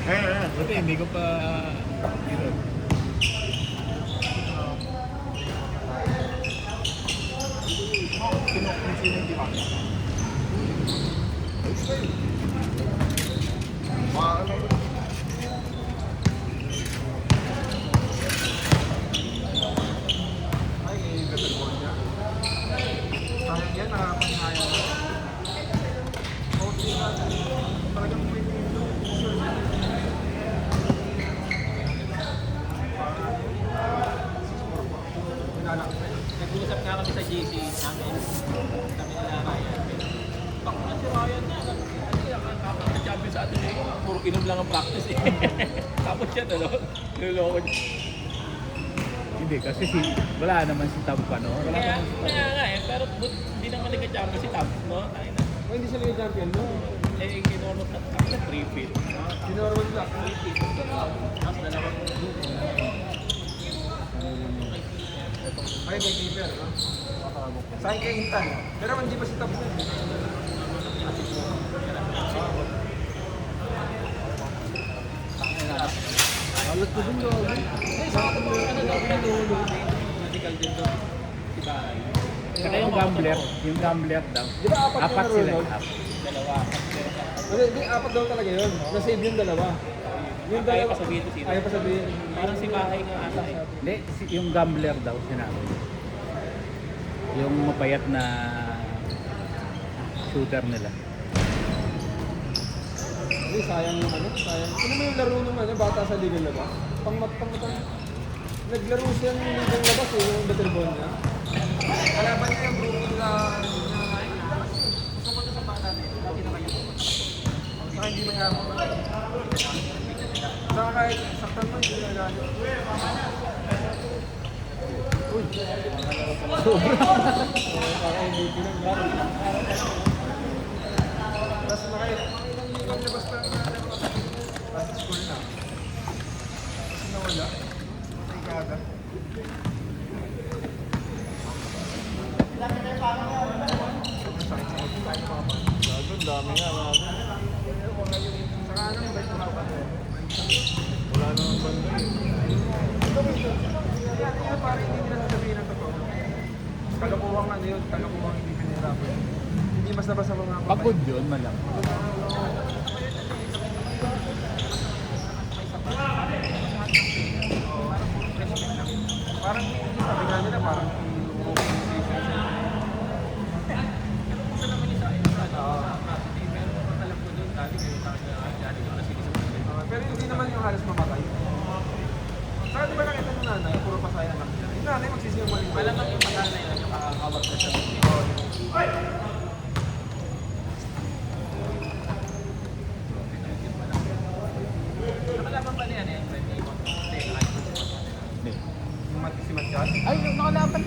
Buti, hindi ko pa... Yun. Sino hindi ba? Ay, ganda mo niya. Sayang yan, nakapanghayan na. Okay na. Talagang may Nag-uusap nga kami sa GC namin. Kami nila Ryan. Bako na si Ryan na. Kapag-champion sa atin eh. Puro inom lang ang practice eh. Tapos siya niloloko niya. Hindi, kasi wala naman si Tab pa, no? Kaya nga eh. Pero hindi naman nagka-champion si Tab, no? Tayo na. hindi siya naging champion, no? Eh, kinorot na kami sa 3-feet. Sinormal lang. 3-feet. Tapos dalawang Ay, may keeper, no? Sa akin kay Intan. Pero hindi pa si Tab na. Alat ko din daw. sa akin mo, ano daw pinuhulog medical din daw. Si Bahay. Saka yung gambler daw. Di ba apat Apat yung sila. naroon? Apat. Dalawa. Hindi, apat daw talaga yun. Nasave yung dalawa. Yung Ayaw dalawa. pa sabihin to sino. Ayaw pa sabihin. Parang si Bahay nga ata eh. Hindi, yung gambler daw sinabi. Yung mapayat na shooter nila. Hindi, sayang yung ano. Sayang. Ano mo yung laro nung ano, bata sa ligang labas? Naglaro siya ng ligang labas eh, yung Battleball niya. Kalaban niya yung Brooklyn na... Gusto ko to sa bata na ito. Dati na kayo. Saka hindi mayroon. Saka kahit saktan mo, hindi na gano'n. Uy! Saka hindi pinag-garo. Tapos nakailang labas pa yung tapos school na. Kasi nawala. Ay kaga. Gago, dami nga. Saka ano yung bait mo ba? Wala namang banda eh. Kaya parang hindi nila sasabihin ng totoo. Kalokohang ano yun, kalokohang hindi pinahirapan. Hindi mas nabasa mga kapatid. Pagod yun, malang. Parang sabi nga nila parang pero hindi naman yung halos mamatay. Saka di ba nakita ng nanay, puro pasaya lang sila. Yung nanay magsisinungaling. Malamang yung pagkala na yun yung kakakawag na siya. Nakalaban ba niya yan? Hindi, Hindi. Yung si Matchat. Ay, yung nakalaban.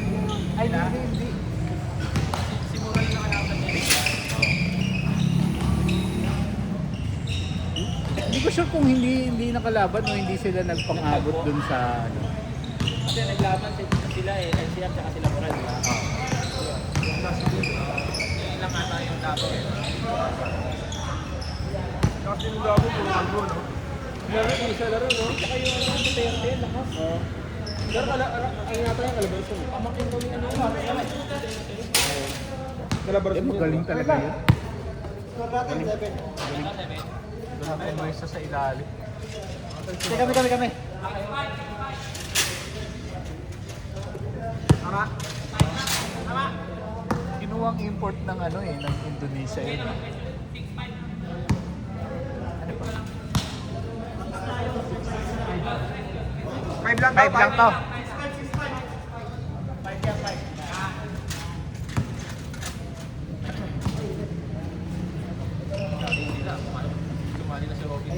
Ay, hindi. si Mural na nakalaban niya. Hindi ko sure kung hindi nakalaban o hindi sila nagpang-abot dun sa... Ano. Kasi naglaban sila eh. LCM tsaka sila Mural. Diba? Yun lang ata yung dapat eh. Kasi yung labo, puro magro, no? Laro, isa laro, no? Tsaka yung Duterte, lakas. Pero ang yata yung kalabaras ko. Pamakin ko yung ano. Kalabaras Eh, magaling talaga yun. Lahat ay may isa sa ilalim. Kami. Tama? Kinuwang import ng ano eh, ng Indonesia yun. Ano ba? 5 lang 5 lang to. Sumali na si Robin.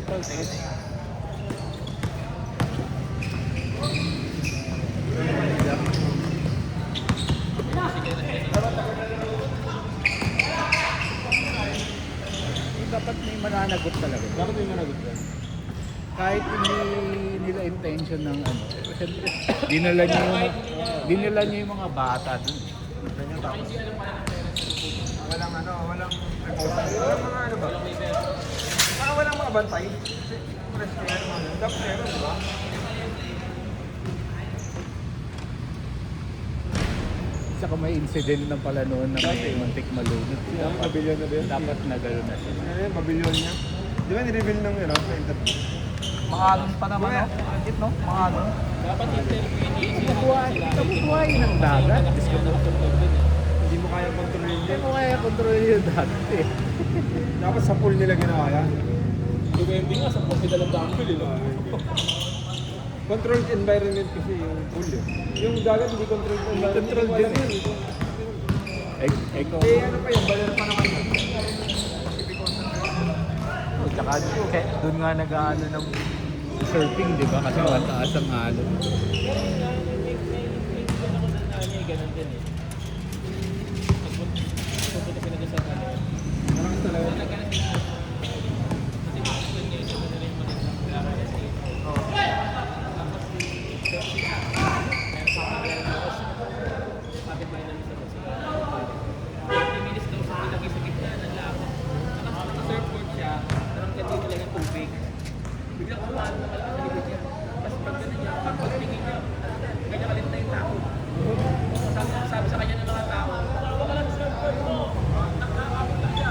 Dapat may mananagot talaga. Bakit may managot yan? Kahit hindi nila intention ng ano. Siyempre, dinala niyo yung mga bata dun. Walang ano, walang proposal. Walang mga ano ba? Saka walang mga bantay. Kasi, Top meron, di ba? Saka may incident na pala noon na may muntik malunod. Yung mabilyon na ba yun? Dapat na gano'n na siya. Ano yun, mabilyon niya. Di ba ni-reveal ng sa interview? Mga anos pa naman, no? Agit, no? Mga ano. Dapat interview ni Kabubuhay ng dagat. Hindi mo kaya kontrolin Hindi yan. mo kaya kontrol yung dagat eh. Dapat sa pool nila ginawa yan. Depende nga sa profit ng dumbbell, eh. Controlled environment kasi yung pool eh. Yung dagat hindi controlled environment. Controlled Wala din eh. yun. Ikaw. Eh ano pa yun, baler pa naman yun. Tsaka doon nga nag-ano ng surfing, di ba? Kasi mataas ang alon. Ganun din eh. Pupunta pinag-usapan niya. Parang talaga. Surfboard siya, parang ganito lang yung tubig. Biglang kumaan na malakas sa likod niya. Tapos pag gano'n niya, pag pagtingin niya, kanya kalit na yung tao. Sabi sa kanya ng mga tao, "Huwag ka lang sa surfboard mo." Nakakapit lang siya.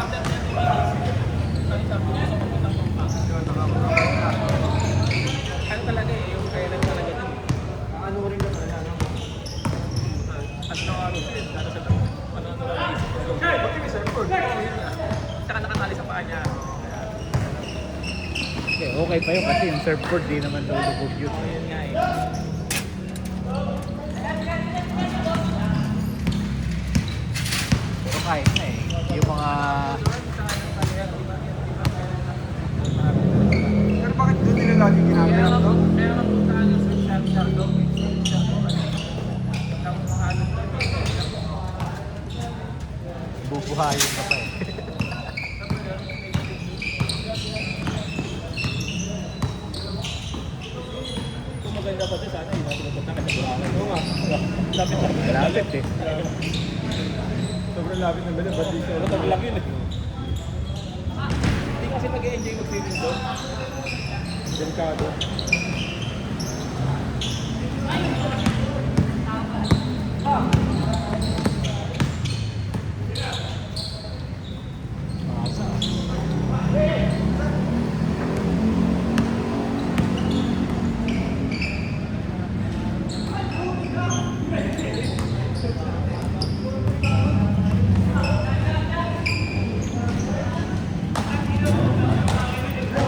After 10 minutes, sabi sa mga sa papuntang pampak. Ano talaga eh, yung kaya lang talaga din. Ano rin ka talaga, ano? At nakaro siya, dito sa pananarolisip. Okay, bakit may surfboard? Saka nakatali sa paa niya. Okay pa yun kasi yung surfboard di naman daw lubog yun. Ayun nga eh. Pero kahit na eh. Yung mga... Pero bakit doon nila lagi ginagawa, no? Kaya nga puntahan yung surf shop siya daw. Tapos mahalong doon. Bubuhayin ka pa eh. Kung maganda pa din sana, yung mga pinupunta ka sa Boracay. Oo nga. Lapit lang. Malapit eh. Sobrang lapit ng balat, ba't di siya? Pero lang yun eh. Hindi kasi mag-enjoy mag-swimming doon. Delikado.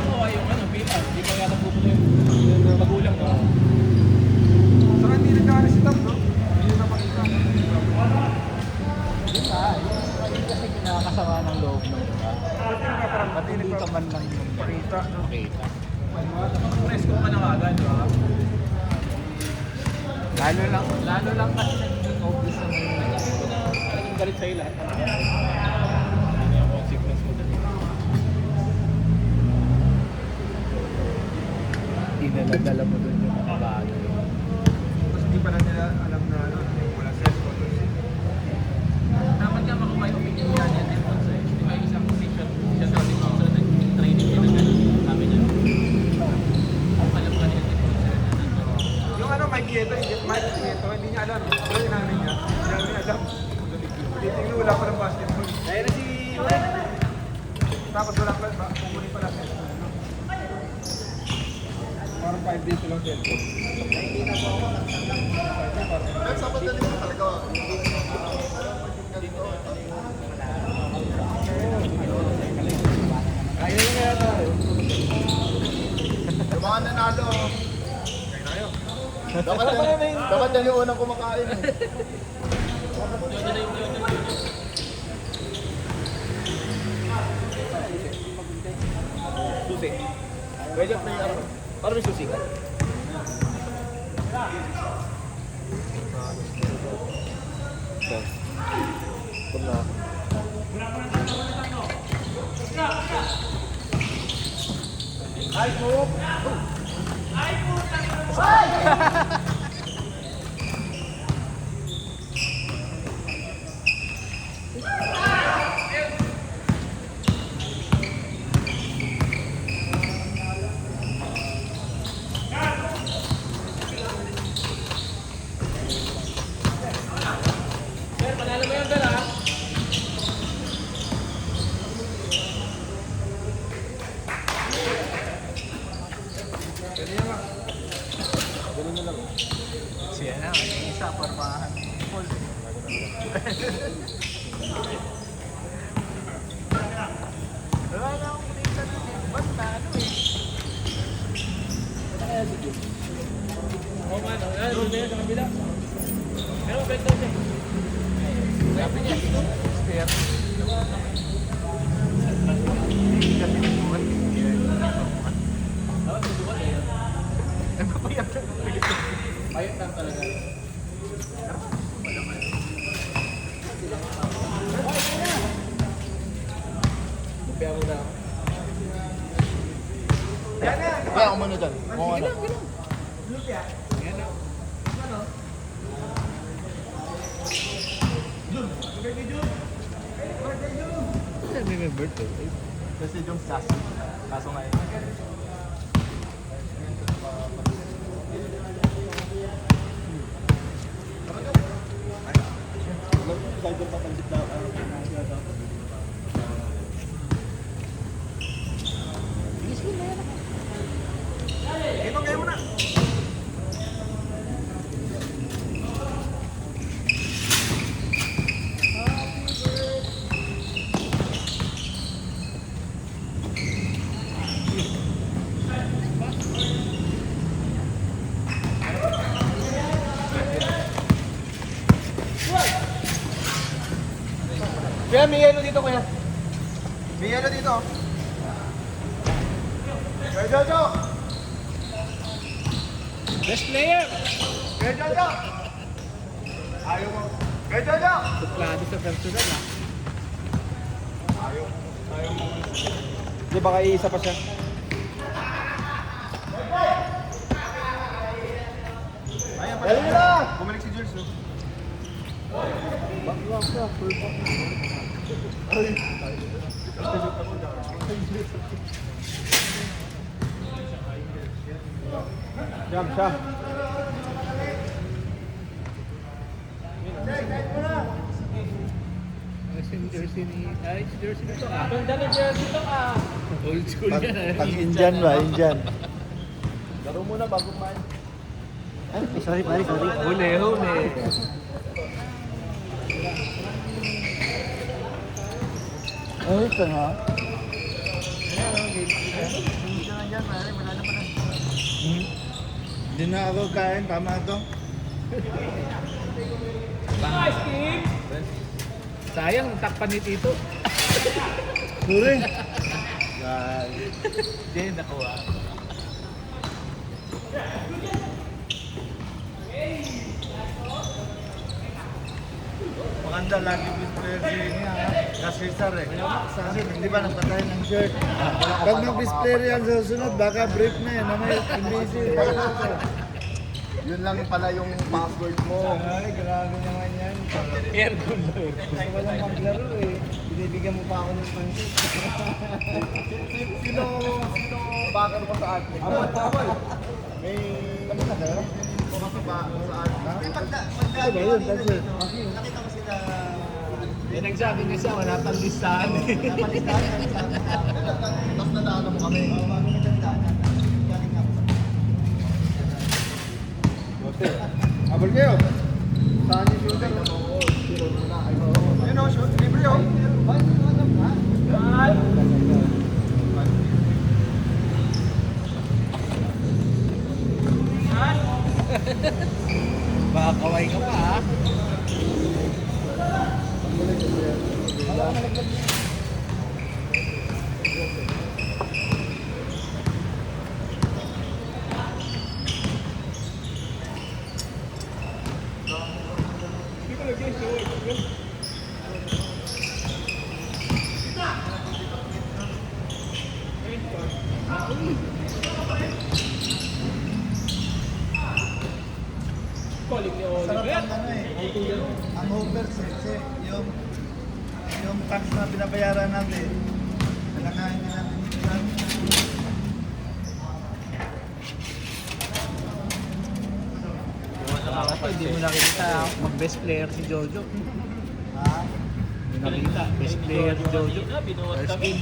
Oo, yung ano, Pita. Hindi pa yata pupunta yung magulang. No? Saka hindi nagkakaroon si Tom, no? Hindi na makita. Yun na. Yun kasi kinakasama ng loob ng iba. Ba't hindi ka man lang yung Pakita, no? makita? Presko pa na agad, di ba? Lalo lang kasi nagiging obvious na may Talagang galit sa'yo lahat. Hindi yung consequence mo doon. dinaladala mo dun yung mga bagay. Tapos hindi pa lang nila alam na ano, wala cellphone. Dapat nga makuha yung opinion niya niya din po sa'yo. Di ba yung isang position, siya sa ating sponsor na training niya na gano'n. Sabi niya, alam ka niya din po sa'yo na nandun. Yung ano, Mike Nieto, hindi niya alam. Pero yung namin niya, hindi namin alam. Titingnan, wala pa ng basketball. Kaya na si tapos wala pa, kukunin pa lang. Parang 5 days lang cellphone. Kaya na nga tayo. Yung mga nanalo. Dapat yan yung unang kumakain eh. Susi. Pwede na yung araw. Parang may susi ka. Siya na, yung isa, parmahan. Full. Wala na akong kunita na basta ano eh. Oo nga, no? Doon na yan sa kabila. Pero benta siya. Sabi niya, spare. Hindi kasi buwan. Oo, susukat eh. Nagpapayat na. Payat lang talaga. Lumpia mo na. Kaya ako muna dyan. Kung ano. Remember to. Kasi yung sassy. Kaso nga yun. Ito kayo muna. Kaya may yelo dito kuya. May yelo dito. Kaya Jojo! Best player! Kaya Jojo! Ayaw mo. Kaya Jojo! Suplado sa personal ah. Di baka iisa pa siya. Ayan pa. Dali na lang! Bumalik si Jules, no? Jump, jump. Yung jersey ni... Ay, jersey nito ah. Ganda na jersey to ah. Old school yan ah. Pag Indian ba? Indian. Laro muna bago kumain. Sorry, sorry. Huli, huli. Ay, ito nga. Hindi na ako kain. Tama ito. Nice, Kim! Sayang, takpan ni Tito. Sorry. Hindi, nakuha. Maganda lagi display niya. Kasi sir eh. Kasi hindi ba nagpatay ng shirt? Pag mag-display yan sa susunod, baka break na yan. May busy. Yun lang pala yung password mo. Ay, grabe naman yan. Aircon ba yun? Gusto ko lang maglaro eh. Binibigyan mo pa ako ng pansit. Sino bakar mo sa atin? May ano na ka? Kasi ba sa atin? May pagka yun, pansit. Nakita ko sila. Yan nagsabi niya siya, wala pang listahan eh. Tapos nadaanan mo kami. Abol kayo. Saan yung shooter? Ayun o, shoot. Libre o. Baka kaway ka pa ha. Calling ni Sarap Oliver. ang ano eh. Ang overseas yung tax na binabayaran natin. Nakain na natin yung Hindi mo nakita mag-best player si Jojo. Ha? Hindi nakita, best player si Jojo. Binuhat First kami. game.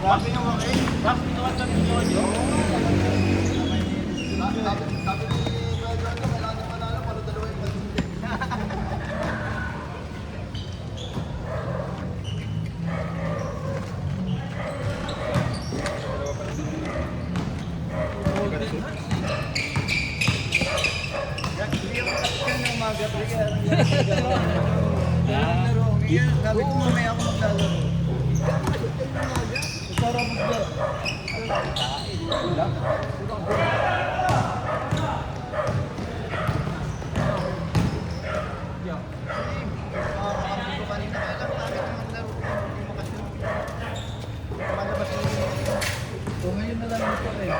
Bakit ginawa kami ni Ojo? Sabi ko mamaya ako maglalaro. So ngayon na lang ito eh.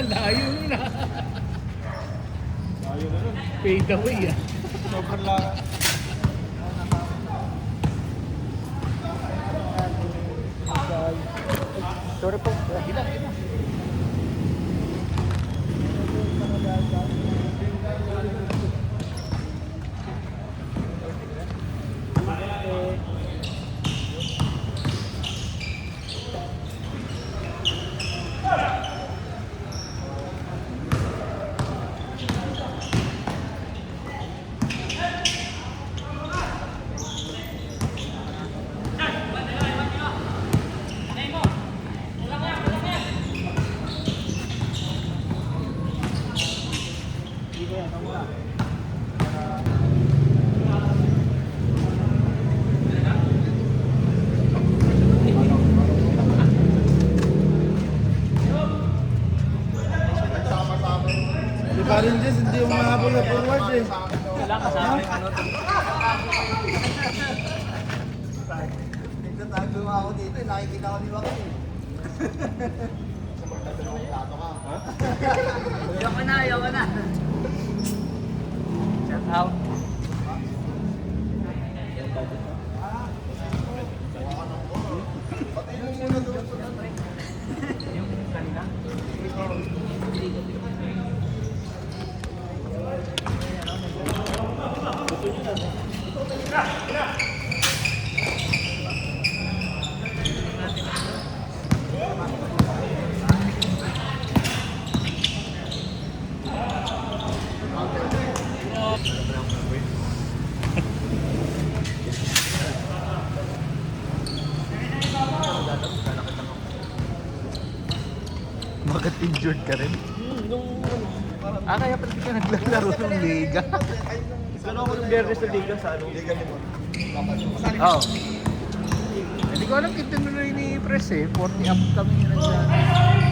Layo na. Fade away ah. Sobrang lang. Sorry po. Ilan. Di pa rin Jess, hindi yung mahabol na forward eh. Nagtatago nga ako dito eh, nakikita ko ni Waki eh. Ayoko na. Shout out. Bakit injured ka rin? Kaya pala di ka naglalaro ng Liga. Gano'n ako ng Bernes na Liga sa ano? Liga ni Mon. Oo. Hindi ko alam kita nyo rin ni Press eh. 40 up kami naglalaro.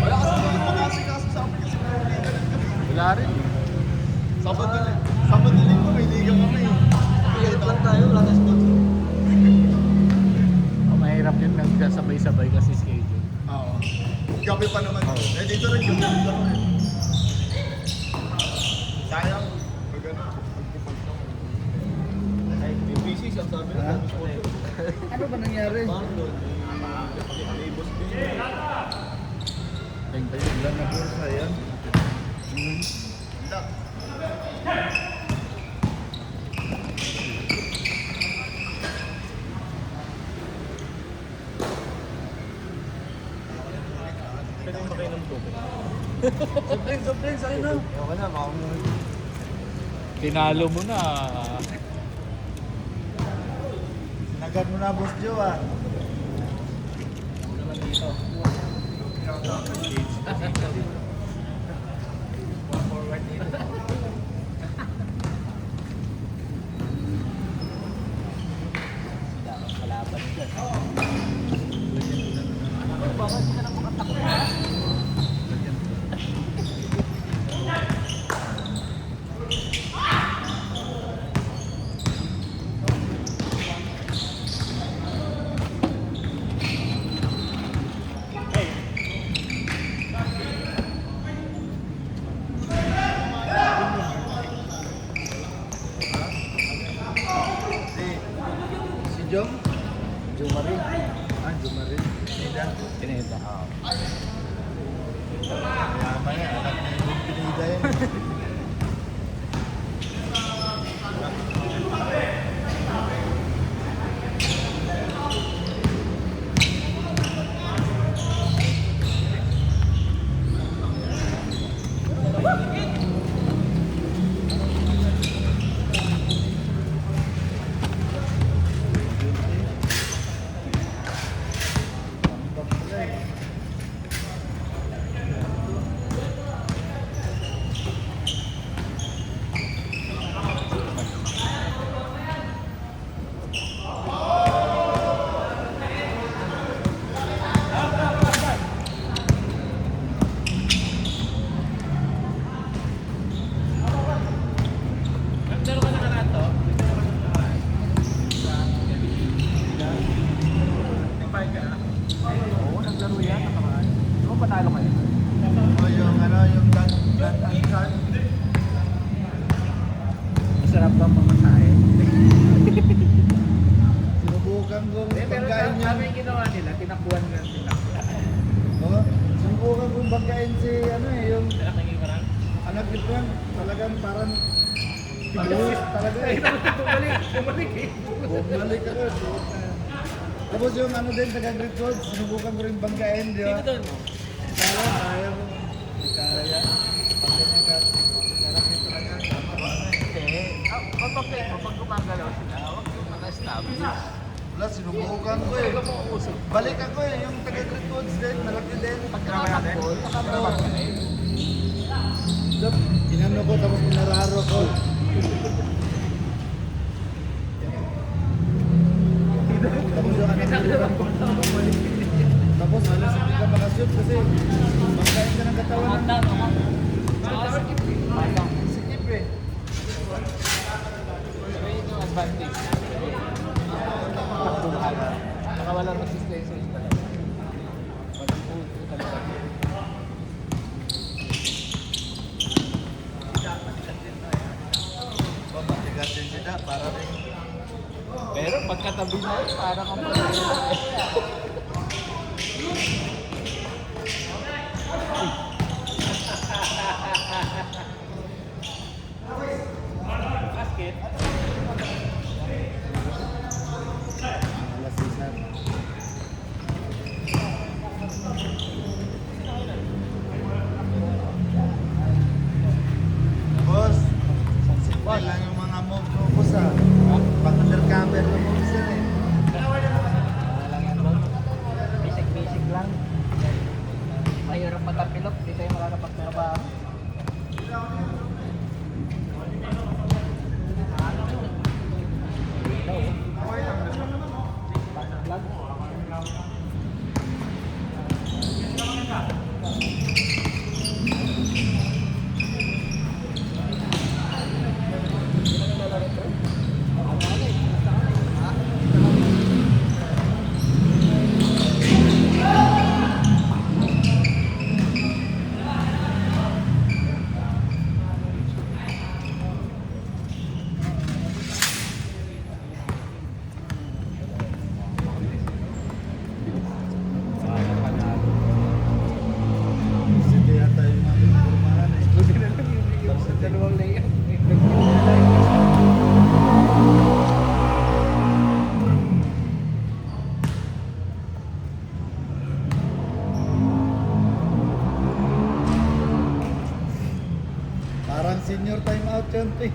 Wala kasi magpapasikaso sa amin kasi may Liga din kami. Wala rin. Sabado linggo may Liga kami. Kaya lang tayo, wala na sponsor. Mahirap yun nagsasabay-sabay kasi schedule. Oo. Gabi pa naman. Eh dito rin yung gabi lang eh. Sayang. Pag ano, pag-ipag naman. Ay, may busy siya sabi na dami sponsor. Ano ba nangyari? Parang doon, may boss din. Bigla na bursa yan. Sobrang sa'yo na. Ewan na, makakumulit. Tinalo mo na. Nagad mo na, Boss Joe ah. panalo kayo? O yung ano, yung dan. Masarap ba mamasahe? Sinubukan kong banggain Ano yung... yung ginawa nila? Tinakbuhan nila. Oh, sinubukan kong banggain si ano eh, yung Nakatingin ka lang. anak ni Frank. Talagang parang... Tibulis talaga eh. Bumalik eh. Bumalik ako. Tapos yung ano din, taga Great Roads, sinubukan ko rin banggain, di ba? Sino doon? Kaya, kaya mo. Kaya. Pag ganyan ka, anak ni talaga. Hindi. Kapag gumagalaw sila, huwag yung naka-establish. Wala, sinubukan ko eh. Balik ako eh, yung taga Great Roads din, malaki din. Pag nakatakbo, nakabawal ka eh. Inano ko, tapos pinararo ko. Tapos yung anak ni Frank, tapos halos hindi ka makashoot kasi magkain ka ng katawan ng sikip eh. Pero yun yung advantage. Takbuhan. Saka walang resistance yung talaga. Mag-puto talaga. Matigas din sila, para rin. Pero pagkatabi mo, parang ang pagkatabi. Basket. Malasisan. Boss, wala lang yung mga move ko boss ah. Pag undercover na moves yan eh. Lang yan bro. Basic lang. Mahirap matapilok, di tayo makakapagtrabaho. Sige yata yung mga pinagurmahan eh. Buti na lang yung sa dalawang layout. Parang senior time out yun eh.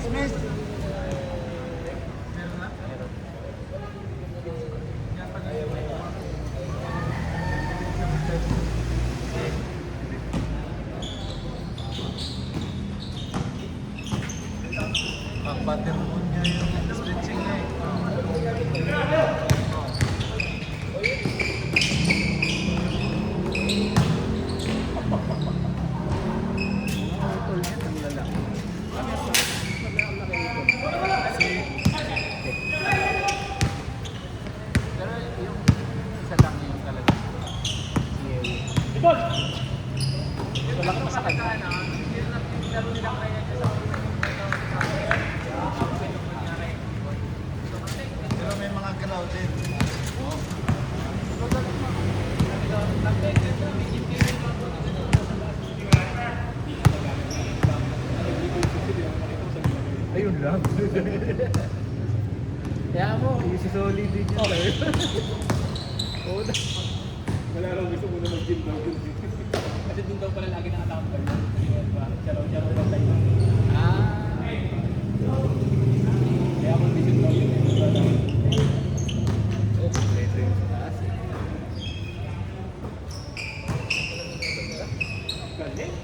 Miss. Pag-batter mo niya yung stretching niya eh. Utol niya, ang lalaki. Pero yung isa lang yung talaga. Si Ewi. Wala ka sa kanya. Pero may mga galaw din. Ayun lang. Kaya mo, yung si Solid din yun. Oo na. Wala raw gusto mo na mag-gym daw. Kasi doon daw pala lagi nakatambay. Siya raw tayo. Ah. Kaya ako visit daw yun. Oh, kompleto yung sa taas eh. Galing.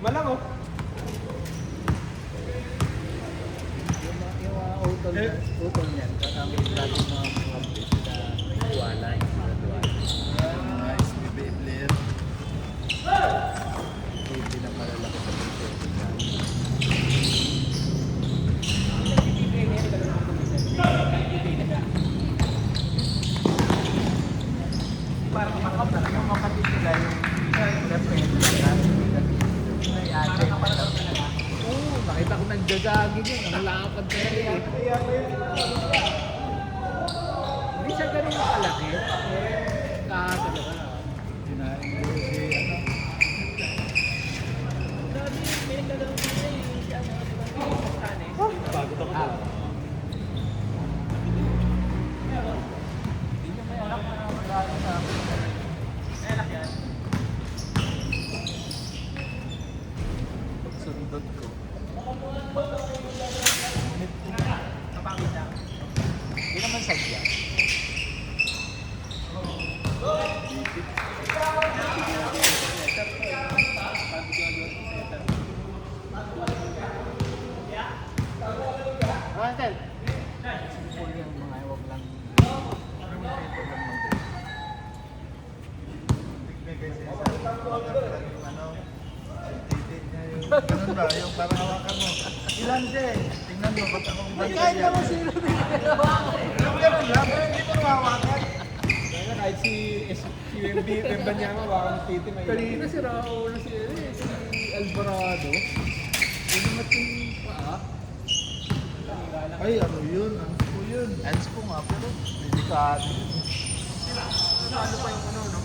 Lima lang oh. Yung mga utol niyan, kasama yung lagi mga update na tuwala, yung mga tuwala. Mga SPB player. Hindi na malalaki sa dito. Parang makap na lang yung kapatid nila yung representative na may ate. Oo, nakita ko nagja-jogging yun. Ang lapad na yun. Hindi siya ganun kalaki. Kaso talaga. Kinain ko si ano. Bago ako. Hindi nyo may anak na magkano sa akin. May anak yan. Pagsundot ko. Kapangit na. Hindi naman sadya. Uncle! Simple yung mga huwag lang. May kasi sa yung ano. Titit niya yung ganun ba? Yung parang hawakan mo. Ilan siya eh. Tingnan mo, ba't akong balik Kahit naman sino Yung ganun lang, pero hindi ko nahawakan. Kaya kahit si UMB, Banyama, baka titi may... Kanina si Raul, si Alvarado. Hindi naman yung paa. Ay, ano yun? Ano po yun? Hands ko nga, pero delikado. Ano pa yung ano, no?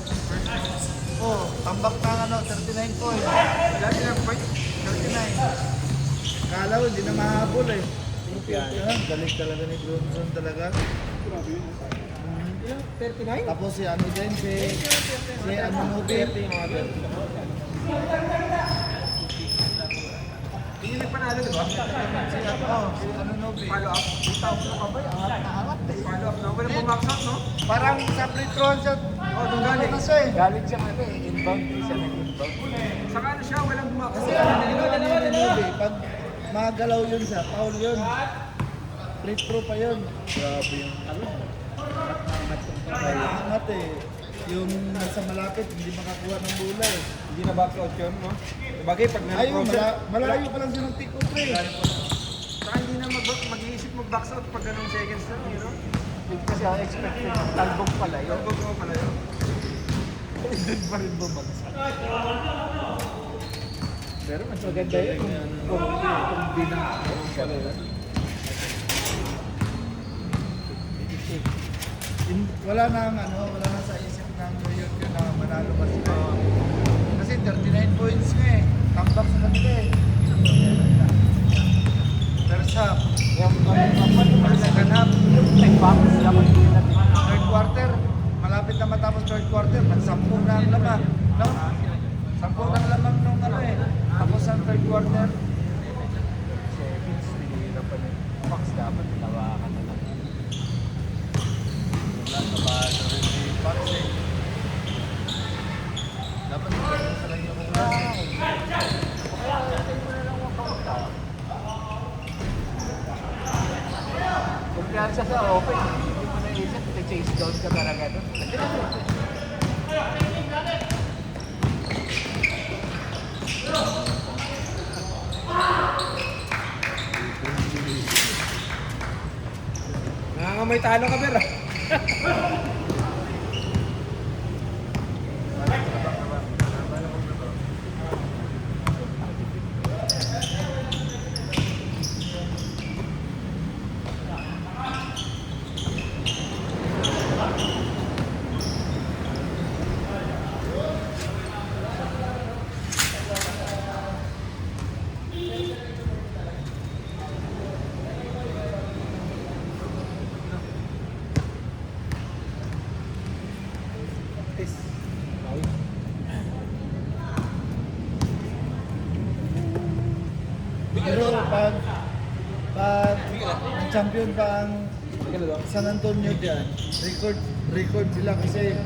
Oh, tambak na ano, 39 points. Wala silang point. 39. Kala ko, hindi na mahabol eh. Yan, galing talaga ni Bronson talaga. Grabe yun. 39? Tapos si ano din, si ano Nubit. Hindi yung nagpanalo, di ba? Si ano Nubit. Follow up. Angat na angat eh. Follow up, no? Walang bumack up, no? Parang sa free throw siya. Oh, doon galing. Ano siya eh. Galing siya ano eh, inbound, hindi siya nag-inbound. Saka ano siya, walang bumack Kasi up. ano ginawa niya ni Nubit, pag magalaw yun siya, foul yun. Free throw pa yun. Grabe yung angat eh. Yung nasa malapit, hindi makakuha ng bola eh. Hindi na box out yun, no? Bagay, pag Ayun, nag-cross malayo pa lang siya ng take off eh. Saka hindi na mag-iisip mag-box out pag ganong seconds na, you know? Kasi ako expected, talbog pala yun. Yung bago pala yun. Doon pa rin bumagsak. Pero mas maganda yun kung binang pala yun. Wala na wala na sa isip ng New York yun na manalo pa sila. Kasi 39 points nga eh. Comeback sa kanila eh. First half. Second half. Nag-bounce sila pag hindi natin. Third quarter. Malapit na matapos third quarter. Nag-10 na ang lamang. No? 10 na ang lamang nung ano eh. Tapos ang third quarter. Seconds, nahihirapan yun. Max dapat tawakan na lang. Wala na ba rin si Pax eh. Dapat sa lang yung klase. Kumpiyansa sa open, hindi mo naisip, chase down ka talaga doon. Nangangamoy talo ka, Ber. Pero pag champion pa ang San Antonio dyan, record sila kasi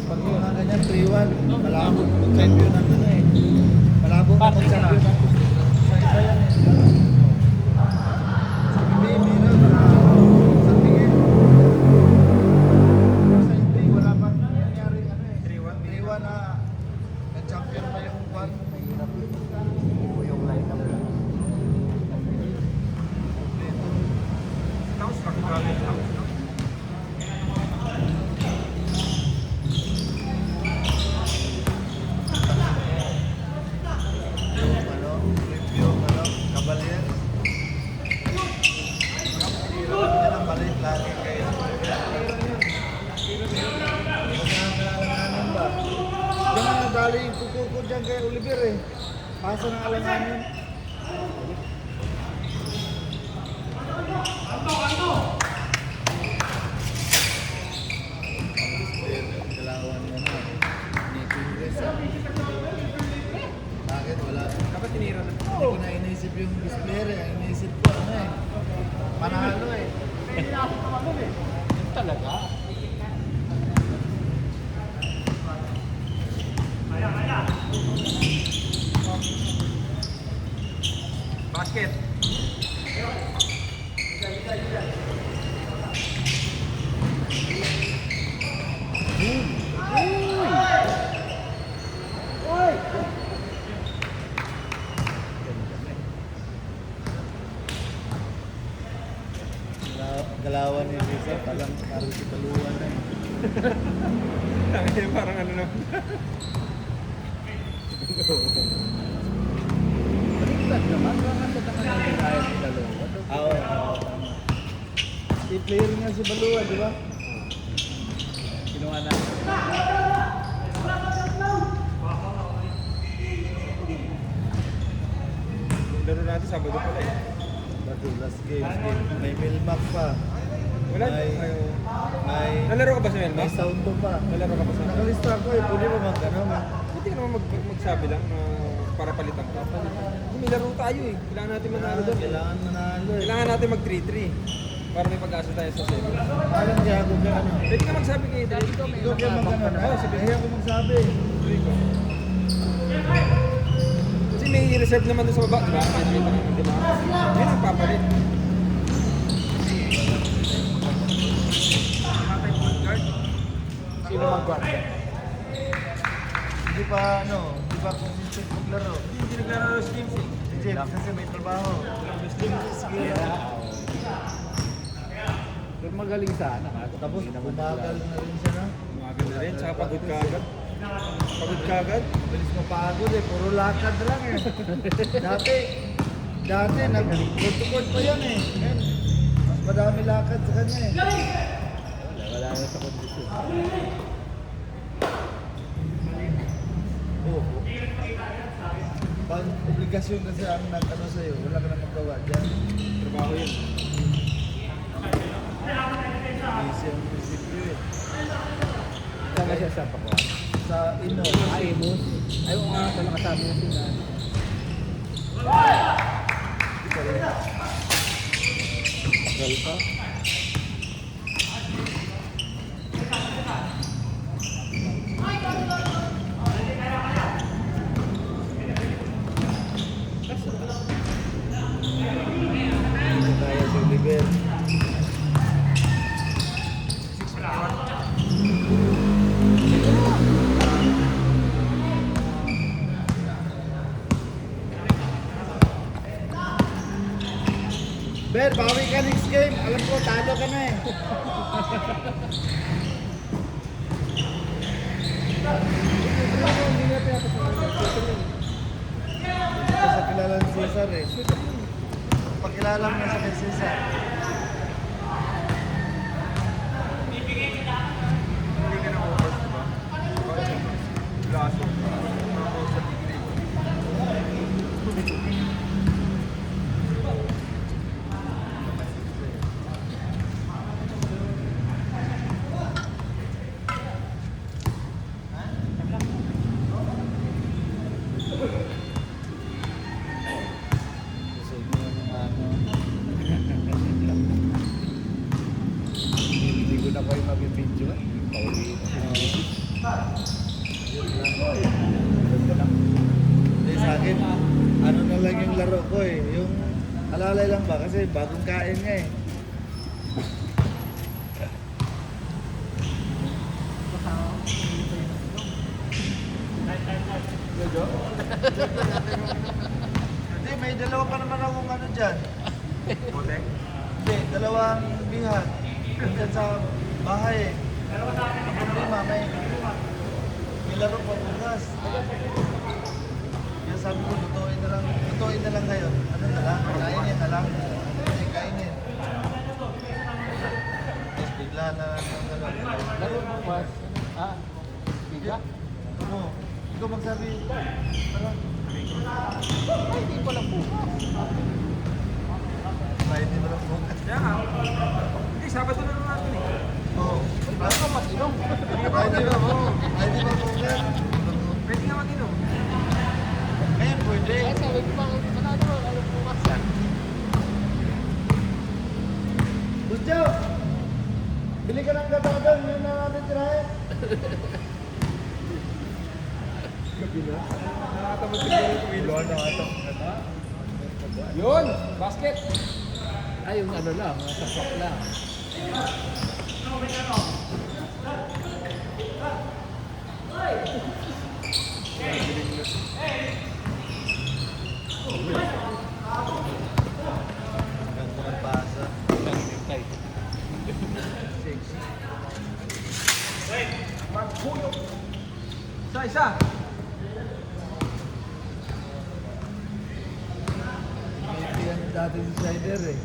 pag mga ganyan 3-1, malabot mag-champion ang ano eh. Malabo na mag-champion ang sa iba yan eh. Sa PBA, sa tingin. Sa NBA, wala pa nangyari ano eh. 3-1 na nag-champion pa yung one. Mahirap yun. Yung line-up lang. Tapos pag-grabe lang. Yung Cavaliers. Yan ang balik lagi kayo. Alanganin ba? Diyan nga nadali yung kuko dyan kay Oliver eh. Pasa ng alanganin. Dalawan mo na. Ni Congress. Bakit wala? Dapat tinira na. Hindi ko na inisip yung displayer eh. Ang inisip ko ano eh. Panalo eh. Yun talaga. Basket. Galawan ni Risa, parang si Baluan na eh. Tangin, parang ano na. Baliktad naman, baka sa tangan na ginaya ng dalawa. Oo. I-player nga si Baluan, di ba? Kinuha na. Laro natin Sabado pala eh. Bago, last game. May Milmac pa. Wala. May, Ayaw. may, Nalaro ka ba sa Melma? may Saundo pa. Nalaro ka ba sa Melma? Nakalista ko eh, pwede ba mag-ano? Hindi ka naman magsabi lang na para palitan ka. Kasi may laro tayo eh. Kailangan natin manalo doon. Kailangan manalo eh. Kailangan natin mag 3-3 para may pag-asa tayo sa 7. Alam kaya ako ka ano? Pwede ka magsabi kay Dali. Ikaw kaya mag-ano? Oo, sige. Kaya ako magsabi. Kasi may reserve naman doon sa baba, di ba? Kaya kita naman, di ba? Yun ang papalit. Sino mag-guard? Hindi pa ano, hindi pa consistent maglaro. Hindi naglaro ng schemes eh. Si Jeff kasi may trabaho. Sige. Pero magaling sana. Tapos bumagal na rin siya na. Umaga na rin, tsaka pagod ka agad. Pagod ka agad. Bilis mapagod eh, puro lakad lang eh. Dati nag-court pa yan eh. Ngayon, mas madami lakad sa kanya eh. Wala na sa kondisyon. Oo. Pag obligasyon kasi ang nag-ano sa'yo, wala ka na magawa dyan. Trabaho yun. Easy ang prinsipyo eh. Saan siya sa Pakuan? Sa ino. Ay, Imus. Ay, oo nga, ito nakasama niya sila. Tagal pa. Hindi kaya si Oliver. Ben, bawi ka next game. Alam ko, talo ka na eh. Sa kilala ni Cesar eh. Pakilala mo na sa kay Cesar. Hindi ka na opas, di ba? Laso. Ako sa degree. Gusto mo yung ano. ba? Kasi bagong kain nga eh. Hindi, may dalawa pa naman akong ano dyan. Bote? Hindi, dalawang bihan. Dyan sa bahay eh. Ang problema, may laro pa bukas. Kaya sabi ko, lutuin na lang ngayon. Ano na lang? Kainin na lang. Hindi, kainin. Tapos bigla na Laro mo pas. Ah, biga? Oo. Ikaw magsabi, parang, Ay, hindi ko lang bukas. hindi mo lang bukas. Kaya nga. Hindi, Sabado na lang natin eh. Oo. Ano ka mag-inom? Hindi ba bukas? Pwede nga mag-inom. Ngayon pwede. Ay, sabi ko pa, alam bukas yan. Gusto! Bili ka ng gata-gata, yun na natin tirahin. Nakatamad siguro yung kumilos. Yun! Basket! Ay, yung ano lang, sasak lang. Ganda ng pasa. Isa. Hindi yan dati si Schneider eh.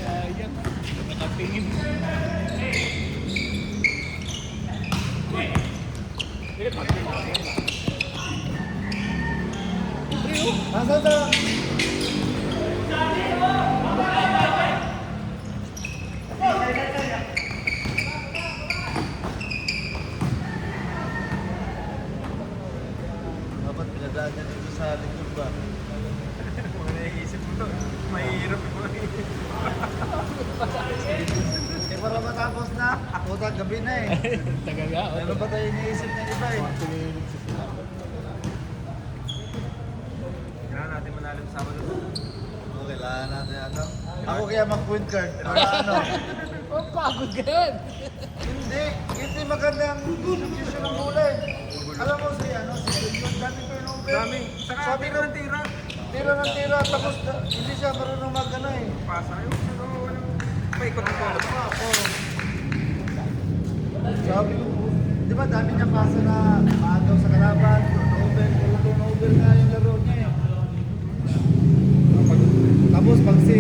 Ayan, nakatingin. Nasaan na? Dapat pinadaan niya dito sa likod ba? Mga naiisip mo to. Mahirap yung mga Eh para matapos na, puta gabi na eh. Tagal nga. Meron pa tayo iniisip ng iba eh. Kailangan natin manalo sa Sabado. Okay, kailangan natin ano. Ako kaya mag-point guard. Para ano? Oh, pagod ka yan. Hindi magandang substitution ng bola eh. Alam mo si ano, si William, dami turnover. Dami. Saka Sabi tira ko, ng tira. tira ng tira, tapos hindi siya marunong mag-ano eh. Pasa. Yung ano, paikot ng bola. Oo. Sabi ko, di ba dami niya pasa na maagaw sa kalaban, turnover nga yung laro niya eh. Tapos pag si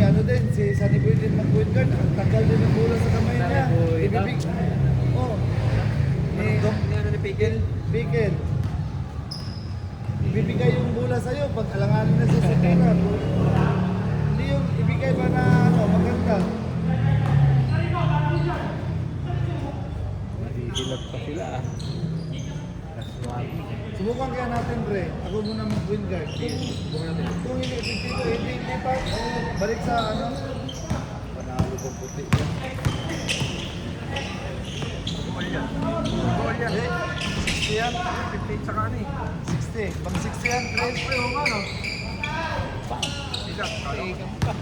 ano din, si Sunny Boy din mag-point guard, ang tagal din ng bola sa kamay niya. Ibibig. Oh. Ano ni Pigel? Bigel. Ibibigay yung bola sa'yo pag alanganin na sa tira. Hindi yung ibigay ba na ano, maganda. Nadidilag pa sila ah. Kaswagi. Subukan kaya natin, pre. Ako muna mag-win guard. Kung hindi epektibo, hindi pa. Balik sa ano. Panalo kong puti. Goal yan. Goal yan. 60 yan. 58 saka ano eh. 60. Pang 60 yan, pre. Ay, oo nga no. Sigat. Ikan pa.